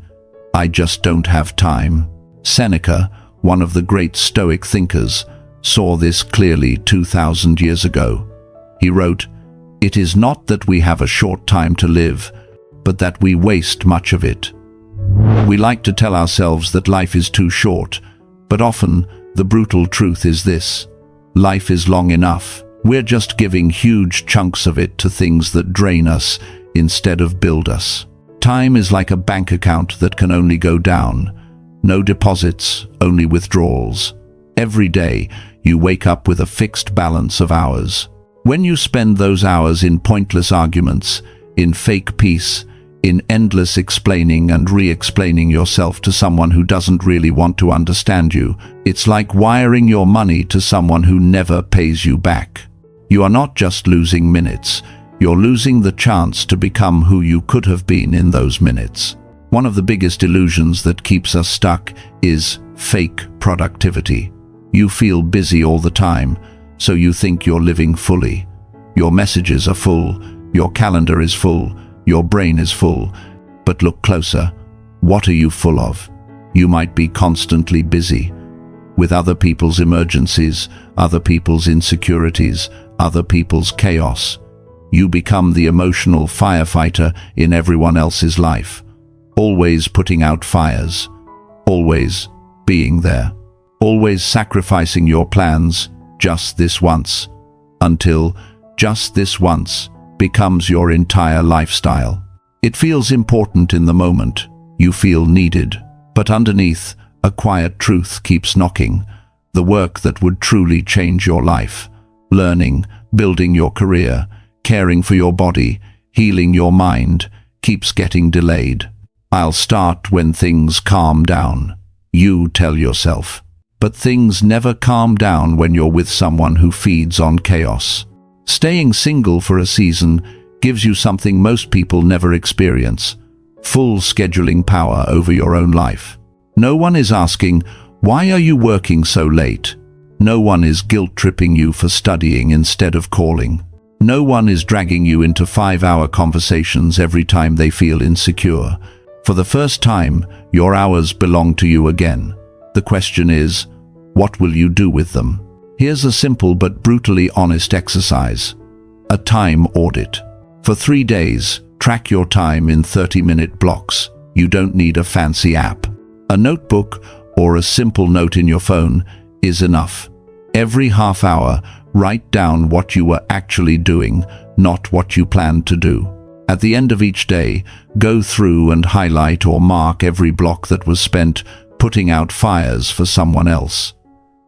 I just don't have time. Seneca, one of the great Stoic thinkers, saw this clearly 2,000 years ago. He wrote, "It is not that we have a short time to live, but that we waste much of it." We like to tell ourselves that life is too short, but often the brutal truth is this: life is long enough. We're just giving huge chunks of it to things that drain us instead of build us. Time is like a bank account that can only go down. No deposits, only withdrawals. Every day, you wake up with a fixed balance of hours. When you spend those hours in pointless arguments, in fake peace, in endless explaining and re-explaining yourself to someone who doesn't really want to understand you, it's like wiring your money to someone who never pays you back. You are not just losing minutes, you're losing the chance to become who you could have been in those minutes. One of the biggest illusions that keeps us stuck is fake productivity. You feel busy all the time, so you think you're living fully. Your messages are full, your calendar is full, your brain is full. But look closer. What are you full of? You might be constantly busy with other people's emergencies, other people's insecurities, other people's chaos. You become the emotional firefighter in everyone else's life, always putting out fires, always being there, always sacrificing your plans just this once, until just this once becomes your entire lifestyle. It feels important in the moment, you feel needed, but underneath, a quiet truth keeps knocking. The work that would truly change your life, learning, building your career, caring for your body, healing your mind, keeps getting delayed. I'll start when things calm down, you tell yourself. But things never calm down when you're with someone who feeds on chaos. Staying single for a season gives you something most people never experience: full scheduling power over your own life. No one is asking, "Why are you working so late?" No one is guilt-tripping you for studying instead of calling. No one is dragging you into 5-hour conversations every time they feel insecure. For the first time, your hours belong to you again. The question is, what will you do with them? Here's a simple but brutally honest exercise. A time audit. For 3 days, track your time in 30-minute blocks. You don't need a fancy app. A notebook or a simple note in your phone is enough. Every half hour, write down what you were actually doing, not what you planned to do. At the end of each day, go through and highlight or mark every block that was spent putting out fires for someone else,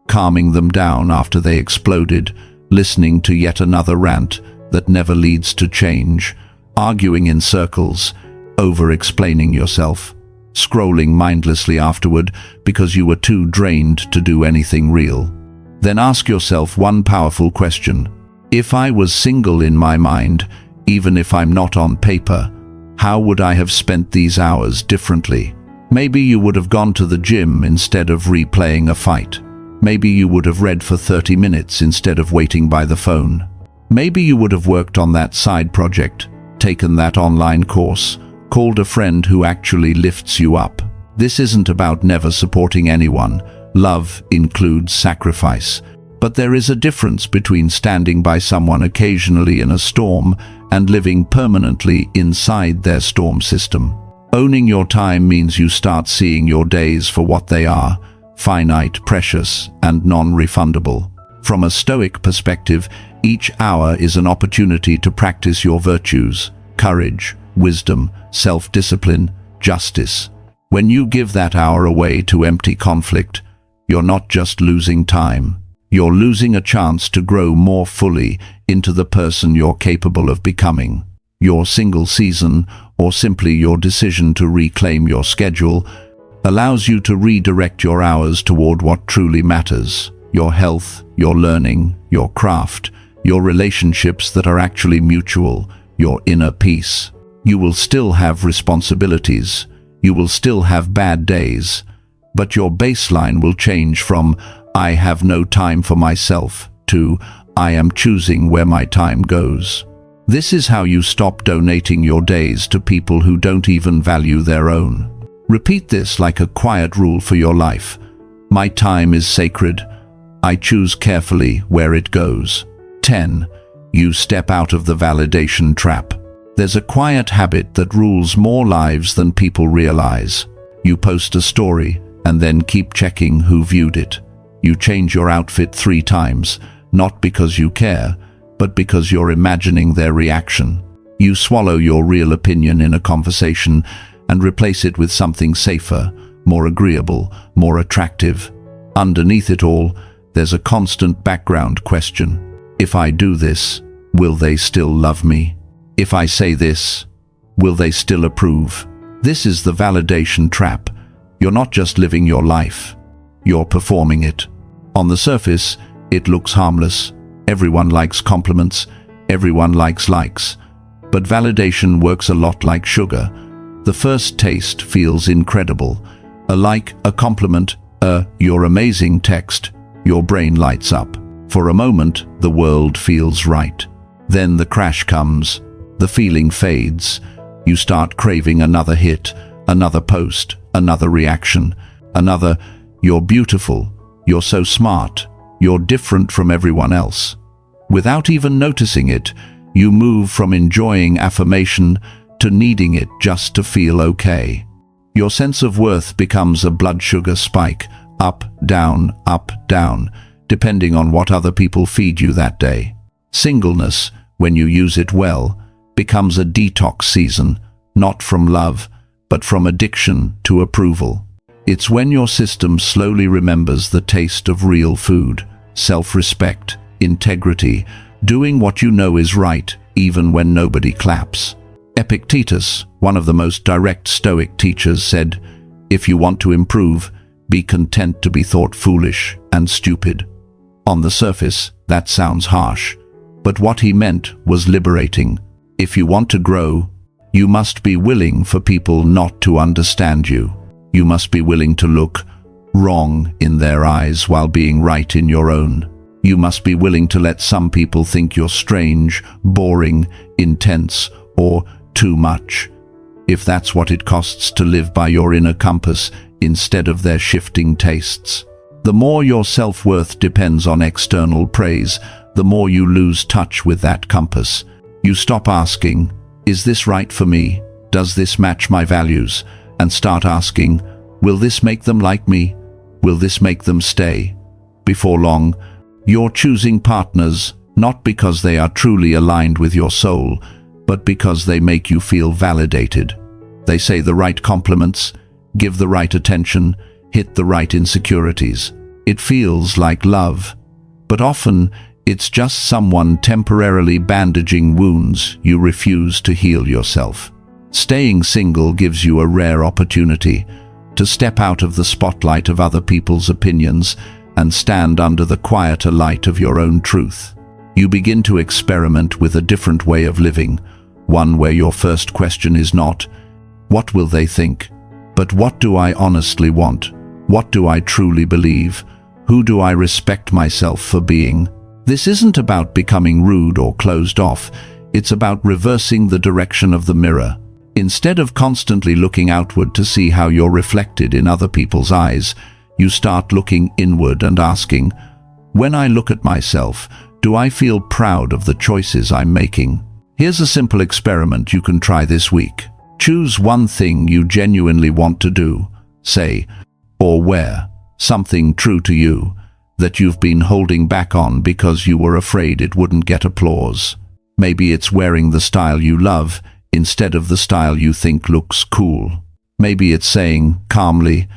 calming them down after they exploded, listening to yet another rant that never leads to change, arguing in circles, over-explaining yourself, scrolling mindlessly afterward because you were too drained to do anything real. Then ask yourself one powerful question. If I was single in my mind, even if I'm not on paper, how would I have spent these hours differently? Maybe you would have gone to the gym instead of replaying a fight. Maybe you would have read for 30 minutes instead of waiting by the phone. Maybe you would have worked on that side project, taken that online course, called a friend who actually lifts you up. This isn't about never supporting anyone. Love includes sacrifice. But there is a difference between standing by someone occasionally in a storm and living permanently inside their storm system. Owning your time means you start seeing your days for what they are: finite, precious, and non-refundable. From a Stoic perspective, each hour is an opportunity to practice your virtues: courage, wisdom, self-discipline, justice. When you give that hour away to empty conflict, you're not just losing time. You're losing a chance to grow more fully into the person you're capable of becoming. Your single season, or simply your decision to reclaim your schedule, allows you to redirect your hours toward what truly matters: your health, your learning, your craft, your relationships that are actually mutual, your inner peace. You will still have responsibilities. You will still have bad days. But your baseline will change from "I have no time for myself" to "I am choosing where my time goes." This is how you stop donating your days to people who don't even value their own. Repeat this like a quiet rule for your life. My time is sacred. I choose carefully where it goes. 10. You step out of the validation trap. There's a quiet habit that rules more lives than people realize. You post a story and then keep checking who viewed it. You change your outfit 3 times, not because you care, but because you're imagining their reaction. You swallow your real opinion in a conversation and replace it with something safer, more agreeable, more attractive. Underneath it all, there's a constant background question. If I do this, will they still love me? If I say this, will they still approve? This is the validation trap. You're not just living your life, you're performing it. On the surface, it looks harmless. Everyone likes compliments, everyone likes likes. But validation works a lot like sugar. The first taste feels incredible. A like, a compliment, "you're amazing" text, your brain lights up. For a moment, the world feels right. Then the crash comes. The feeling fades. You start craving another hit, another post, another reaction, another "you're beautiful, you're so smart, you're different from everyone else." Without even noticing it, you move from enjoying affirmation to needing it just to feel okay. Your sense of worth becomes a blood sugar spike, up, down, depending on what other people feed you that day. Singleness, when you use it well, becomes a detox season, not from love, but from addiction to approval. It's when your system slowly remembers the taste of real food, self-respect, integrity, doing what you know is right, even when nobody claps. Epictetus, one of the most direct Stoic teachers, said, "If you want to improve, be content to be thought foolish and stupid." On the surface, that sounds harsh, but what he meant was liberating. If you want to grow, you must be willing for people not to understand you. You must be willing to look wrong in their eyes while being right in your own. You must be willing to let some people think you're strange, boring, intense, or too much. if that's what it costs to live by your inner compass instead of their shifting tastes. The more your self-worth depends on external praise, the more you lose touch with that compass. You stop asking, "Is this right for me? Does this match my values?" and start asking, "Will this make them like me? Will this make them stay?" Before long, you're choosing partners not because they are truly aligned with your soul, but because they make you feel validated. They say the right compliments, give the right attention, hit the right insecurities. It feels like love, but often it's just someone temporarily bandaging wounds you refuse to heal yourself. Staying single gives you a rare opportunity to step out of the spotlight of other people's opinions and stand under the quieter light of your own truth. You begin to experiment with a different way of living, one where your first question is not, "What will they think?" but "What do I honestly want? What do I truly believe? Who do I respect myself for being?" This isn't about becoming rude or closed off. It's about reversing the direction of the mirror. Instead of constantly looking outward to see how you're reflected in other people's eyes, you start looking inward and asking, "When I look at myself, do I feel proud of the choices I'm making?" Here's a simple experiment you can try this week. Choose one thing you genuinely want to do, say, or wear, something true to you, that you've been holding back on because you were afraid it wouldn't get applause. Maybe it's wearing the style you love instead of the style you think looks cool. Maybe it's saying calmly,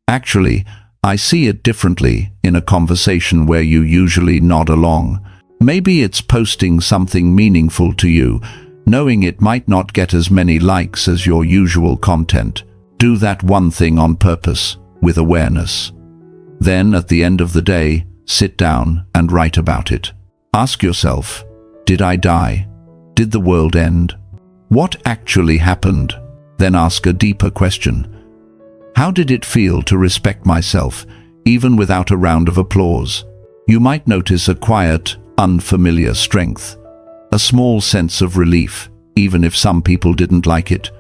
"Actually, I see it differently," in a conversation where you usually nod along. Maybe it's posting something meaningful to you, knowing it might not get as many likes as your usual content. Do that one thing on purpose, with awareness. Then, at the end of the day, sit down and write about it. Ask yourself, did I die? Did the world end? What actually happened? Then ask a deeper question. How did it feel to respect myself, even without a round of applause? You might notice a quiet, unfamiliar strength, a small sense of relief, even if some people didn't like it.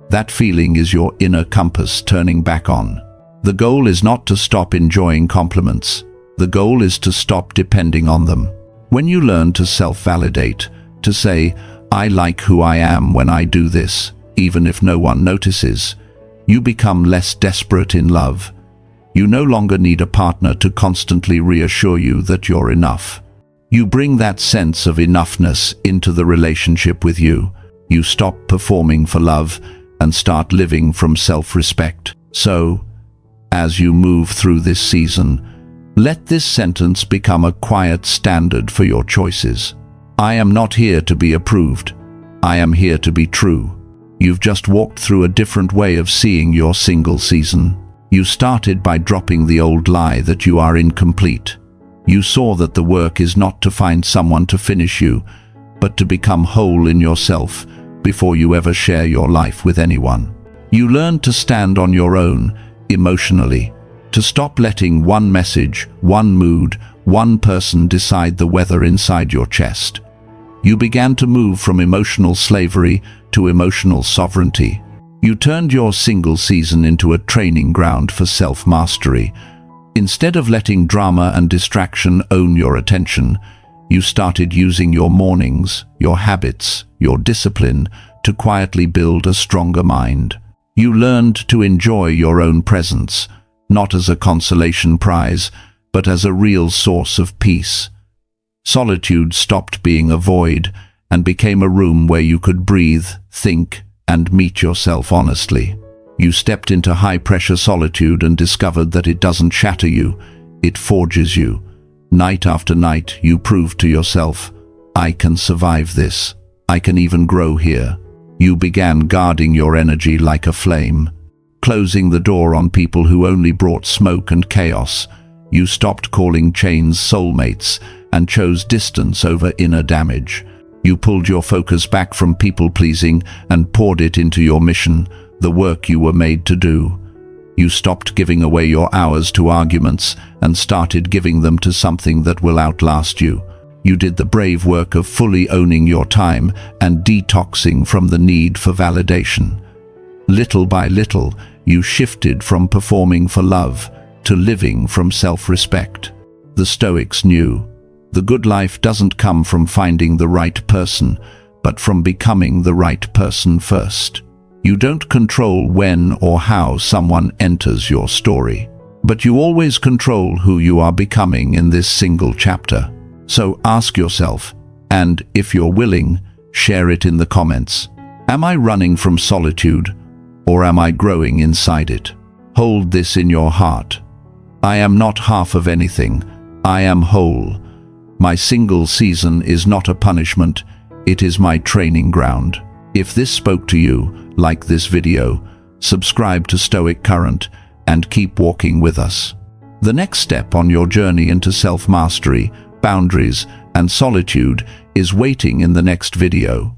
That feeling is your inner compass turning back on. The goal is not to stop enjoying compliments. The goal is to stop depending on them. When you learn to self-validate, to say, "I like who I am when I do this," even if no one notices, you become less desperate in love. You no longer need a partner to constantly reassure you that you're enough. You bring that sense of enoughness into the relationship with you. You stop performing for love and start living from self-respect. So, as you move through this season, let this sentence become a quiet standard for your choices. I am not here to be approved. I am here to be true. You've just walked through a different way of seeing your single season. You started by dropping the old lie that you are incomplete. You saw that the work is not to find someone to finish you, but to become whole in yourself before you ever share your life with anyone. You learned to stand on your own, emotionally, to stop letting one message, one mood, one person decide the weather inside your chest. You began to move from emotional slavery to emotional sovereignty. You turned your single season into a training ground for self-mastery. Instead of letting drama and distraction own your attention, you started using your mornings, your habits, your discipline to quietly build a stronger mind. You learned to enjoy your own presence, not as a consolation prize, but as a real source of peace. Solitude stopped being a void and became a room where you could breathe, think, and meet yourself honestly. You stepped into high-pressure solitude and discovered that it doesn't shatter you, it forges you. Night after night, you proved to yourself, "I can survive this. I can even grow here." You began guarding your energy like a flame, closing the door on people who only brought smoke and chaos. You stopped calling chains soulmates and chose distance over inner damage. You pulled your focus back from people-pleasing and poured it into your mission, the work you were made to do. You stopped giving away your hours to arguments and started giving them to something that will outlast you. You did the brave work of fully owning your time and detoxing from the need for validation. Little by little, you shifted from performing for love to living from self-respect. The Stoics knew the good life doesn't come from finding the right person, but from becoming the right person first. You don't control when or how someone enters your story, but you always control who you are becoming in this single chapter. So ask yourself, and if you're willing, share it in the comments. Am I running from solitude, or am I growing inside it? Hold this in your heart. I am not half of anything. I am whole. My single season is not a punishment. It is my training ground. If this spoke to you, like this video, subscribe to Stoic Current, and keep walking with us. The next step on your journey into self-mastery, boundaries, and solitude is waiting in the next video.